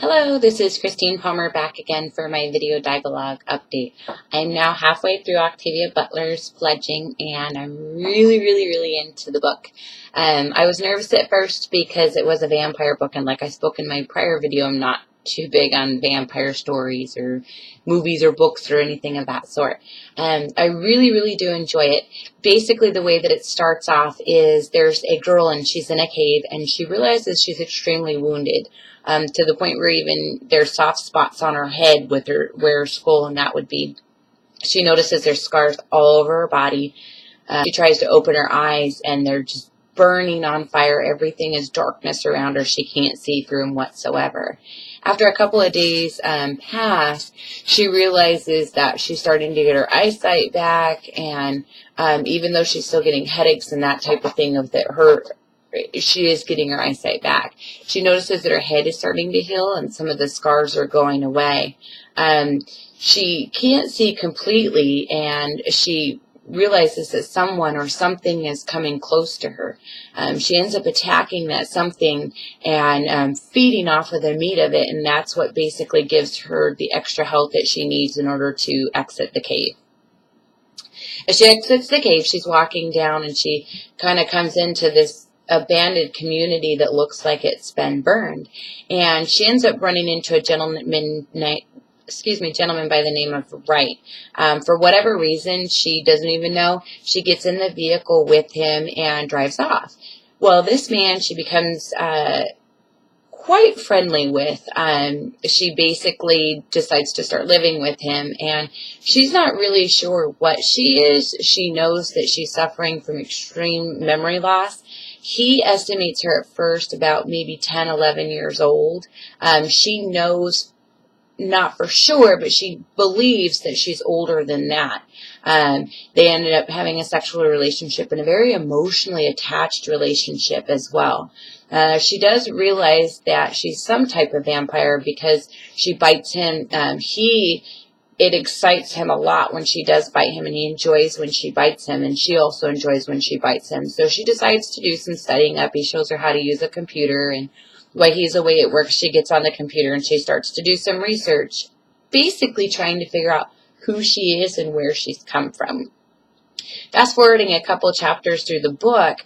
Hello, this is Christine Palmer back again for my video dialogue update. I'm now halfway through Octavia Butler's Fledging, and I'm really into the book. I was nervous at first because it was a vampire book, and like I spoke in my prior video, I'm not too big on vampire stories or movies or books or anything of that sort. I really do enjoy it. Basically, the way that it starts off is there's a girl and she's in a cave, and she realizes she's extremely wounded. To the point where even there's soft spots on her head with where her skull and that would be. She notices there's scars all over her body. She tries to open her eyes, and they're just burning on fire. Everything is darkness around her. She can't see through them whatsoever. After a couple of days pass, she realizes that she's starting to get her eyesight back, and even though she's still getting headaches and that type of thing, she is getting her eyesight back. She notices that her head is starting to heal and some of the scars are going away. She can't see completely, and she realizes that someone or something is coming close to her. She ends up attacking that something and feeding off of the meat of it, and that's what basically gives her the extra health that she needs in order to exit the cave. As she exits the cave, she's walking down, and she kind of comes into this abandoned community that looks like it's been burned, and she ends up running into a gentleman by the name of Wright. For whatever reason, she doesn't even know, she gets in the vehicle with him and drives off. Well, this man she becomes quite friendly with. She basically decides to start living with him, and she's not really sure what she is. She knows that she's suffering from extreme memory loss. He estimates her at first about maybe 10, 11 years old. She knows, not for sure, but she believes that she's older than that. They ended up having a sexual relationship and a very emotionally attached relationship as well. She does realize that she's some type of vampire because she bites him. It excites him a lot when she does bite him, and he enjoys when she bites him, and she also enjoys when she bites him. So she decides to do some studying up. He shows her how to use a computer, and while he's away at work, she gets on the computer and she starts to do some research, basically trying to figure out who she is and where she's come from. Fast forwarding a couple chapters through the book,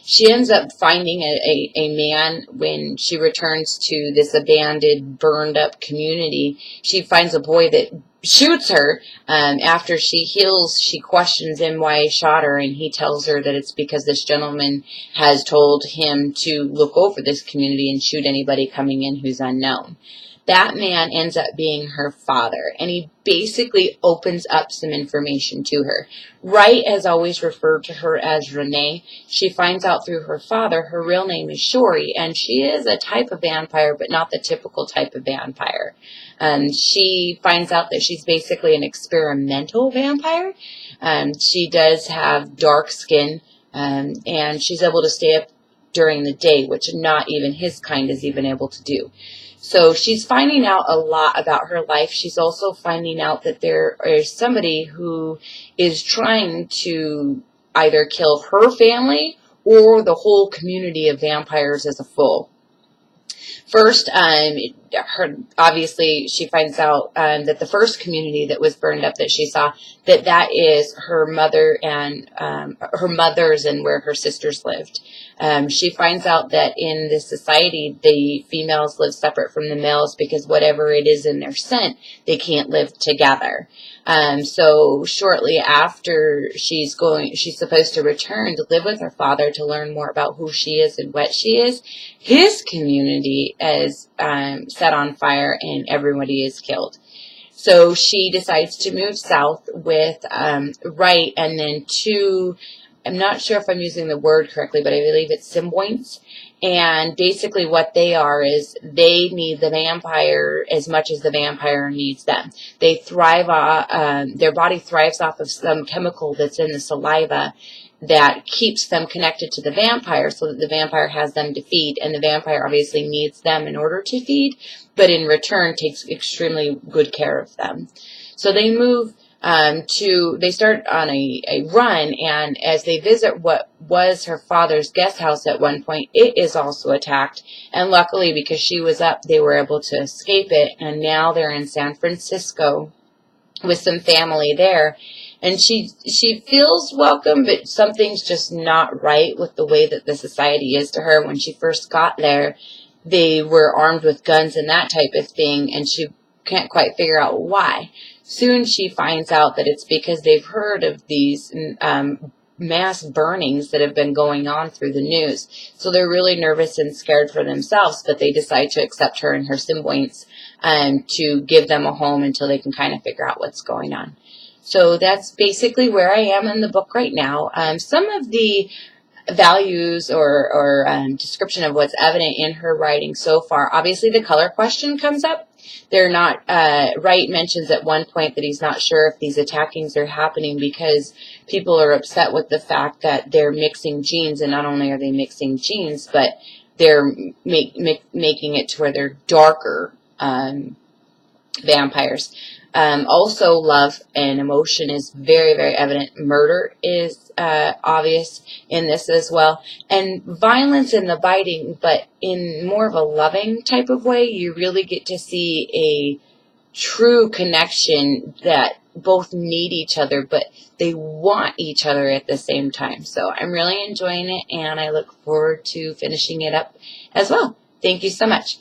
she ends up finding a man when she returns to this abandoned, burned up community. She finds a boy that shoots her. After she heals, she questions him why he shot her, and he tells her that it's because this gentleman has told him to look over this community and shoot anybody coming in who's unknown. That man ends up being her father, and he basically opens up some information to her. Wright has always referred to her as Renee. She finds out through her father her real name is Shori, and she is a type of vampire, but not the typical type of vampire. She finds out that she's basically an experimental vampire. She does have dark skin, and she's able to stay up during the day, which not even his kind is even able to do. So she's finding out a lot about her life. She's also finding out that there is somebody who is trying to either kill her family or the whole community of vampires as a whole. First, obviously, she finds out that the first community that was burned up that she saw, that is her mother and her mother's and where her sisters lived. She finds out that in this society, the females live separate from the males because whatever it is in their scent, they can't live together. So shortly after she's supposed to return to live with her father to learn more about who she is and what she is, his community is set on fire and everybody is killed. So she decides to move south with Wright and then I'm not sure if I'm using the word correctly, but I believe it's symbiotes. And basically what they are is they need the vampire as much as the vampire needs them. They thrive, their body thrives off of some chemical that's in the saliva that keeps them connected to the vampire so that the vampire has them to feed. And the vampire obviously needs them in order to feed, but in return takes extremely good care of them. So they move They start on a run, and as they visit what was her father's guest house at one point, it is also attacked. And luckily, because she was up, they were able to escape it, and now they're in San Francisco with some family there. And she feels welcome, but something's just not right with the way that the society is to her. When she first got there, they were armed with guns and that type of thing, and she can't quite figure out why. Soon she finds out that it's because they've heard of these mass burnings that have been going on through the news. So they're really nervous and scared for themselves, but they decide to accept her and her siblings to give them a home until they can kind of figure out what's going on. So that's basically where I am in the book right now. Some of the values or description of what's evident in her writing so far. Obviously, the color question comes up. They're not, Wright mentions at one point that he's not sure if these attackings are happening because people are upset with the fact that they're mixing genes, and not only are they mixing genes, but they're making it to where they're darker vampires. Also, love and emotion is very, very evident. Murder is obvious in this as well. And violence and the biting, but in more of a loving type of way. You really get to see a true connection that both need each other, but they want each other at the same time. So I'm really enjoying it, and I look forward to finishing it up as well. Thank you so much.